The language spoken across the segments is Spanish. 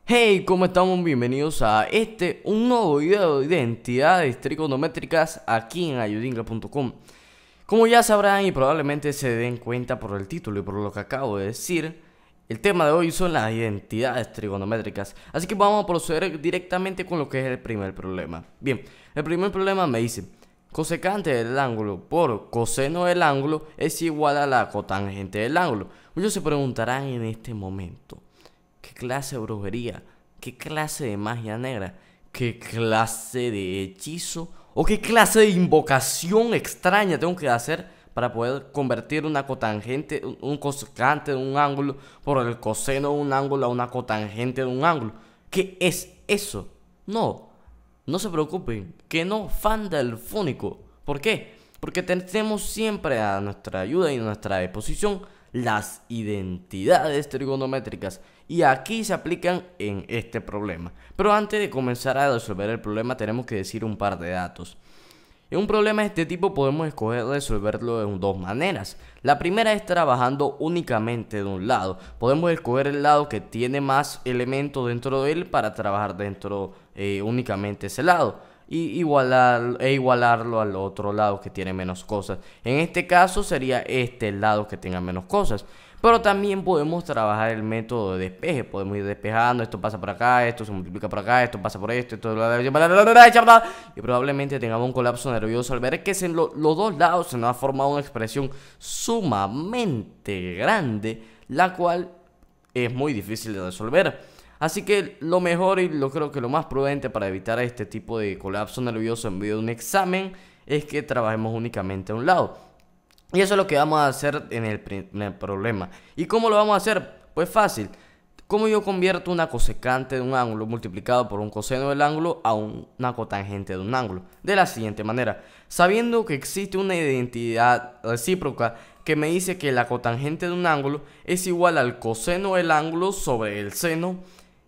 Hey, ¿cómo estamos? Bienvenidos a un nuevo video de identidades trigonométricas aquí en ayudinga.com. Como ya sabrán y probablemente se den cuenta por el título y por lo que acabo de decir, el tema de hoy son las identidades trigonométricas. Así que vamos a proceder directamente con lo que es el primer problema. Bien, el primer problema me dice: cosecante del ángulo por coseno del ángulo es igual a la cotangente del ángulo. Muchos se preguntarán en este momento: ¿qué clase de brujería? ¿Qué clase de magia negra? ¿Qué clase de hechizo? ¿O qué clase de invocación extraña tengo que hacer para poder convertir una cotangente, un cosecante de un ángulo por el coseno de un ángulo a una cotangente de un ángulo? ¿Qué es eso? No se preocupen, que no fan del fónico. ¿Por qué? Porque tenemos siempre a nuestra ayuda y a nuestra disposición las identidades trigonométricas, y aquí se aplican en este problema. Pero antes de comenzar a resolver el problema tenemos que decir un par de datos. En un problema de este tipo podemos escoger resolverlo de dos maneras. La primera es trabajando únicamente de un lado. Podemos escoger el lado que tiene más elementos dentro de él para trabajar dentro únicamente ese lado y igualarlo al otro lado que tiene menos cosas. En este caso sería este el lado que tenga menos cosas. Pero también podemos trabajar el método de despeje. Podemos ir despejando, esto pasa por acá, esto se multiplica por acá, esto pasa por esto, y probablemente tengamos un colapso nervioso al ver que en los dos lados se nos ha formado una expresión sumamente grande, la cual es muy difícil de resolver. Así que lo mejor y creo que lo más prudente para evitar este tipo de colapso nervioso en medio de un examen es que trabajemos únicamente a un lado. Y eso es lo que vamos a hacer en el problema. ¿Y cómo lo vamos a hacer? Pues fácil. ¿Cómo yo convierto una cosecante de un ángulo multiplicado por un coseno del ángulo a una cotangente de un ángulo? De la siguiente manera: sabiendo que existe una identidad recíproca que me dice que la cotangente de un ángulo es igual al coseno del ángulo sobre el seno,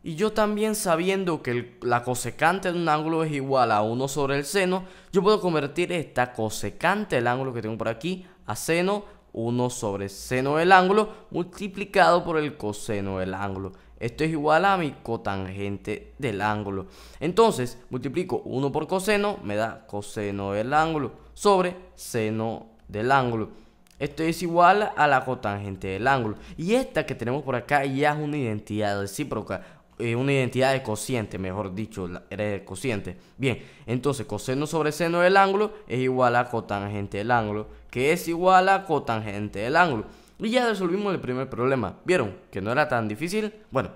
y yo también sabiendo que la cosecante de un ángulo es igual a 1 sobre el seno, yo puedo convertir esta cosecante del ángulo que tengo por aquí a seno 1 sobre seno del ángulo multiplicado por el coseno del ángulo. Esto es igual a mi cotangente del ángulo. Entonces multiplico 1 por coseno, me da coseno del ángulo sobre seno del ángulo. Esto es igual a la cotangente del ángulo. Y esta que tenemos por acá ya es una identidad recíproca. Una identidad de cociente, mejor dicho, era de cociente. Bien, entonces coseno sobre seno del ángulo es igual a cotangente del ángulo, que es igual a cotangente del ángulo. Y ya resolvimos el primer problema. ¿Vieron que no era tan difícil? Bueno,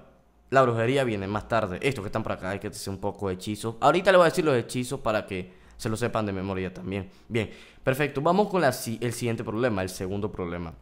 la brujería viene más tarde. Estos que están por acá hay que hacer un poco de hechizos. Ahorita les voy a decir los hechizos para que se lo sepan de memoria también. Bien, perfecto. Vamos con el siguiente problema, el segundo problema.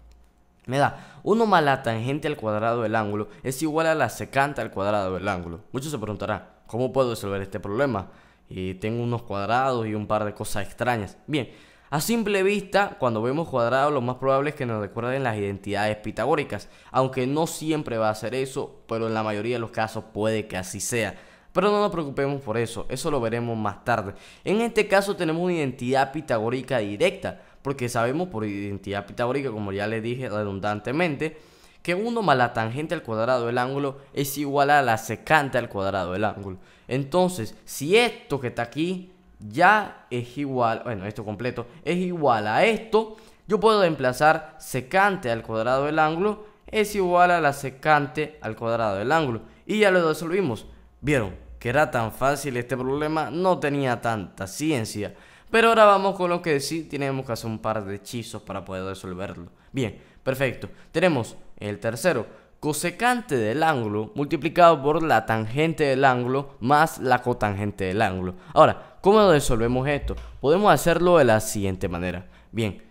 Me da 1 más la tangente al cuadrado del ángulo es igual a la secante al cuadrado del ángulo. Muchos se preguntarán: ¿cómo puedo resolver este problema? Y tengo unos cuadrados y un par de cosas extrañas. Bien, a simple vista, cuando vemos cuadrados, lo más probable es que nos recuerden las identidades pitagóricas. Aunque no siempre va a ser eso, pero en la mayoría de los casos puede que así sea. Pero no nos preocupemos por eso, eso lo veremos más tarde. En este caso tenemos una identidad pitagórica directa, porque sabemos por identidad pitagórica, como ya les dije redundantemente, que 1 más la tangente al cuadrado del ángulo es igual a la secante al cuadrado del ángulo. Entonces, si esto que está aquí ya es igual, bueno, esto completo es igual a esto, yo puedo reemplazar secante al cuadrado del ángulo es igual a la secante al cuadrado del ángulo. Y ya lo resolvimos. ¿Vieron que era tan fácil este problema? No tenía tanta ciencia. Pero ahora vamos con lo que sí tenemos que hacer un par de hechizos para poder resolverlo. Bien, perfecto. Tenemos el tercero: cosecante del ángulo multiplicado por la tangente del ángulo más la cotangente del ángulo. Ahora, ¿cómo resolvemos esto? Podemos hacerlo de la siguiente manera. Bien,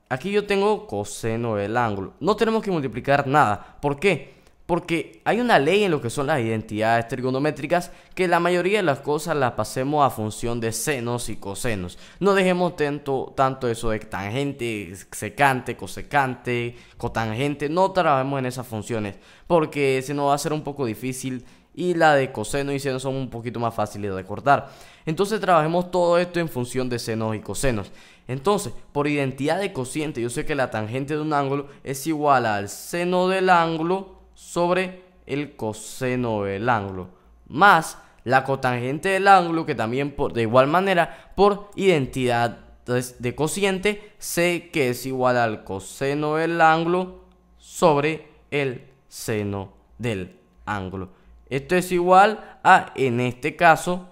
aquí yo tengo coseno del ángulo. No tenemos que multiplicar nada. ¿Por qué? Porque hay una ley en lo que son las identidades trigonométricas, que la mayoría de las cosas las pasemos a función de senos y cosenos. No dejemos tanto eso de tangente, secante, cosecante, cotangente. No trabajemos en esas funciones, porque se nos va a hacer un poco difícil, y la de coseno y seno son un poquito más fáciles de recordar. Entonces trabajemos todo esto en función de senos y cosenos. Entonces, por identidad de cociente, yo sé que la tangente de un ángulo es igual al seno del ángulo sobre el coseno del ángulo, más la cotangente del ángulo, que también de igual manera por identidad de cociente sé que es igual al coseno del ángulo sobre el seno del ángulo. Esto es igual a, en este caso,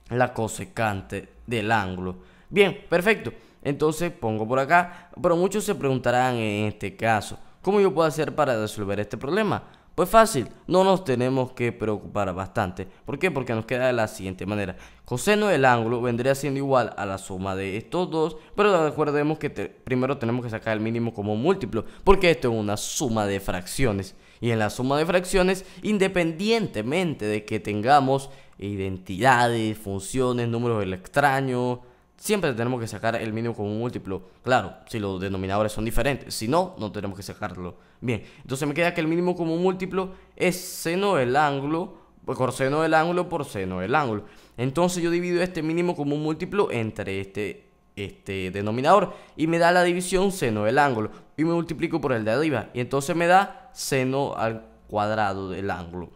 la cosecante del ángulo. Bien, perfecto. Entonces pongo por acá, pero muchos se preguntarán en este caso, ¿cómo yo puedo hacer para resolver este problema? Pues fácil, no nos tenemos que preocupar bastante. ¿Por qué? Porque nos queda de la siguiente manera. Coseno del ángulo vendría siendo igual a la suma de estos dos, pero recordemos que primero tenemos que sacar el mínimo común múltiplo, porque esto es una suma de fracciones. Y en la suma de fracciones, independientemente de que tengamos identidades, funciones, números extraños, siempre tenemos que sacar el mínimo común múltiplo. Claro, si los denominadores son diferentes. Si no, no tenemos que sacarlo. Bien, entonces me queda que el mínimo común múltiplo es seno del ángulo por seno del ángulo por seno del ángulo. Entonces yo divido este mínimo común múltiplo entre este denominador y me da la división seno del ángulo. Y me multiplico por el de arriba. Y entonces me da seno al cuadrado del ángulo.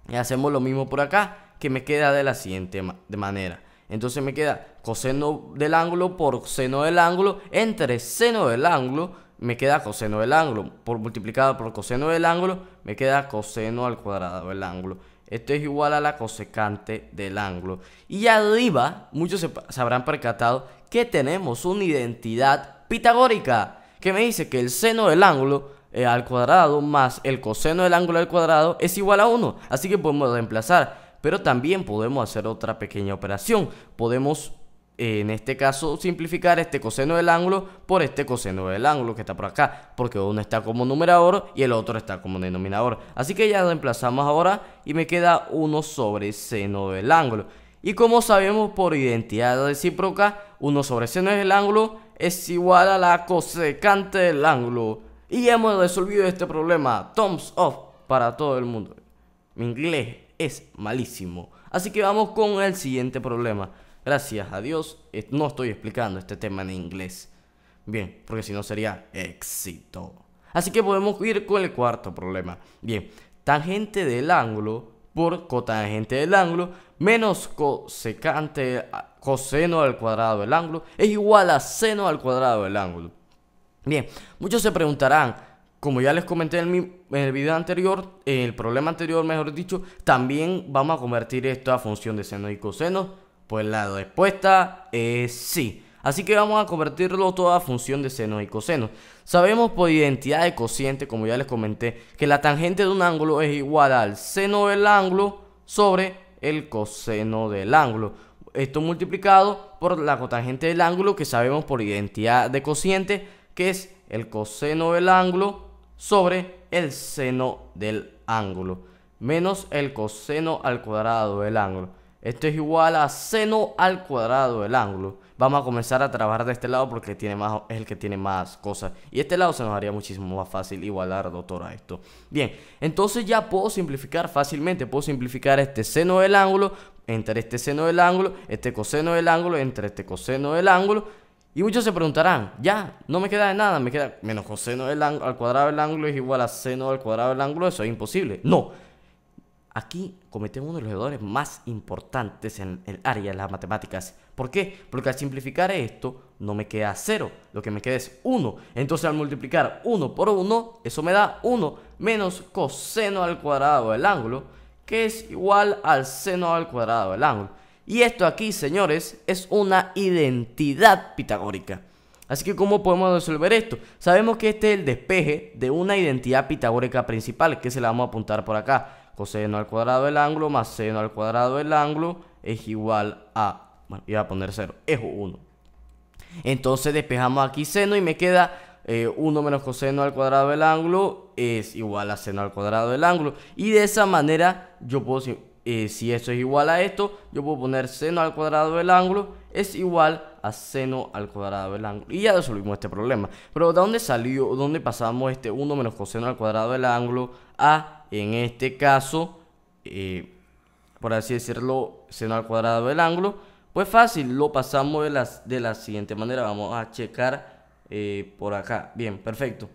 Y hacemos lo mismo por acá, que me queda de la siguiente manera. Entonces me queda coseno del ángulo por seno del ángulo entre seno del ángulo, me queda coseno del ángulo por multiplicado por coseno del ángulo, me queda coseno al cuadrado del ángulo. Esto es igual a la cosecante del ángulo. Y arriba, muchos se habrán percatado que tenemos una identidad pitagórica que me dice que el seno del ángulo al cuadrado más el coseno del ángulo al cuadrado es igual a 1. Así que podemos reemplazar. Pero también podemos hacer otra pequeña operación. Podemos, en este caso, simplificar este coseno del ángulo por este coseno del ángulo que está por acá, porque uno está como numerador y el otro está como denominador. Así que ya reemplazamos ahora y me queda 1 sobre seno del ángulo. Y como sabemos por identidad recíproca, 1 sobre seno del ángulo es igual a la cosecante del ángulo. Y hemos resolvido este problema. Thumbs up para todo el mundo. Mi inglés es malísimo. Así que vamos con el siguiente problema. Gracias a Dios no estoy explicando este tema en inglés. Bien, porque si no sería éxito. Así que podemos ir con el cuarto problema. Bien, tangente del ángulo por cotangente del ángulo menos cosecante coseno al cuadrado del ángulo es igual a seno al cuadrado del ángulo. Bien, muchos se preguntarán, como ya les comenté en el video anterior, en el problema anterior, mejor dicho, también vamos a convertir esto a función de seno y coseno. Pues la respuesta es sí. Así que vamos a convertirlo todo a función de seno y coseno. Sabemos por identidad de cociente, como ya les comenté, que la tangente de un ángulo es igual al seno del ángulo sobre el coseno del ángulo. Esto multiplicado por la cotangente del ángulo, que sabemos por identidad de cociente, que es el coseno del ángulo sobre el seno del ángulo, menos el coseno al cuadrado del ángulo. Esto es igual a seno al cuadrado del ángulo. Vamos a comenzar a trabajar de este lado porque es el que tiene más cosas. Y este lado se nos haría muchísimo más fácil igualar, doctor, a esto. Bien, entonces ya puedo simplificar fácilmente. Puedo simplificar este seno del ángulo entre este seno del ángulo, este coseno del ángulo entre este coseno del ángulo. Y muchos se preguntarán, ya, no me queda de nada, me queda menos coseno del ángulo al cuadrado del ángulo es igual a seno al cuadrado del ángulo. Eso es imposible. No. Aquí cometemos uno de los errores más importantes en el área de las matemáticas. ¿Por qué? Porque al simplificar esto no me queda 0, lo que me queda es 1. Entonces al multiplicar 1 por 1, eso me da 1 menos coseno al cuadrado del ángulo, que es igual al seno al cuadrado del ángulo. Y esto aquí, señores, es una identidad pitagórica. Así que ¿cómo podemos resolver esto? Sabemos que este es el despeje de una identidad pitagórica principal, que se la vamos a apuntar por acá. Coseno al cuadrado del ángulo más seno al cuadrado del ángulo es igual a, bueno, iba a poner 0, es 1. Entonces despejamos aquí seno y me queda 1 menos coseno al cuadrado del ángulo es igual a seno al cuadrado del ángulo. Y de esa manera yo puedo, si esto es igual a esto, yo puedo poner seno al cuadrado del ángulo es igual a seno al cuadrado del ángulo. Y ya resolvimos este problema. Pero ¿de dónde salió, dónde pasamos este 1 menos coseno al cuadrado del ángulo a, en este caso, por así decirlo, seno al cuadrado del ángulo? Pues fácil, lo pasamos de la siguiente manera. Vamos a checar por acá. Bien, perfecto.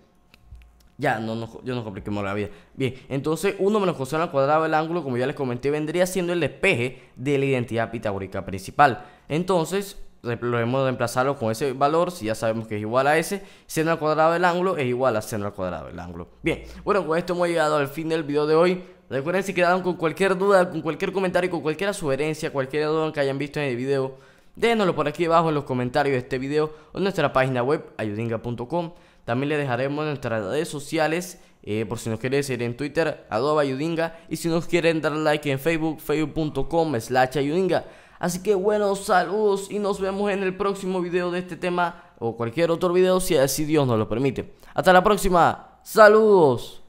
Ya, yo no compliquemos la vida. Bien, entonces 1 menos coseno al cuadrado del ángulo, como ya les comenté, vendría siendo el despeje de la identidad pitagórica principal. Entonces, lo hemos de reemplazarlo con ese valor, si ya sabemos que es igual a ese. Seno al cuadrado del ángulo es igual a seno al cuadrado del ángulo. Bien, bueno, con esto hemos llegado al fin del video de hoy. Recuerden, si quedaron con cualquier duda, con cualquier comentario, con cualquier sugerencia, cualquier duda que hayan visto en el video, déjenoslo por aquí abajo en los comentarios de este video o en nuestra página web ayudinga.com. También le dejaremos nuestras redes sociales, por si nos quieren seguir en Twitter, @ayudinga, y si nos quieren dar like en Facebook, facebook.com/ayudinga. Así que bueno, saludos y nos vemos en el próximo video de este tema o cualquier otro video, si así Dios nos lo permite. Hasta la próxima, saludos.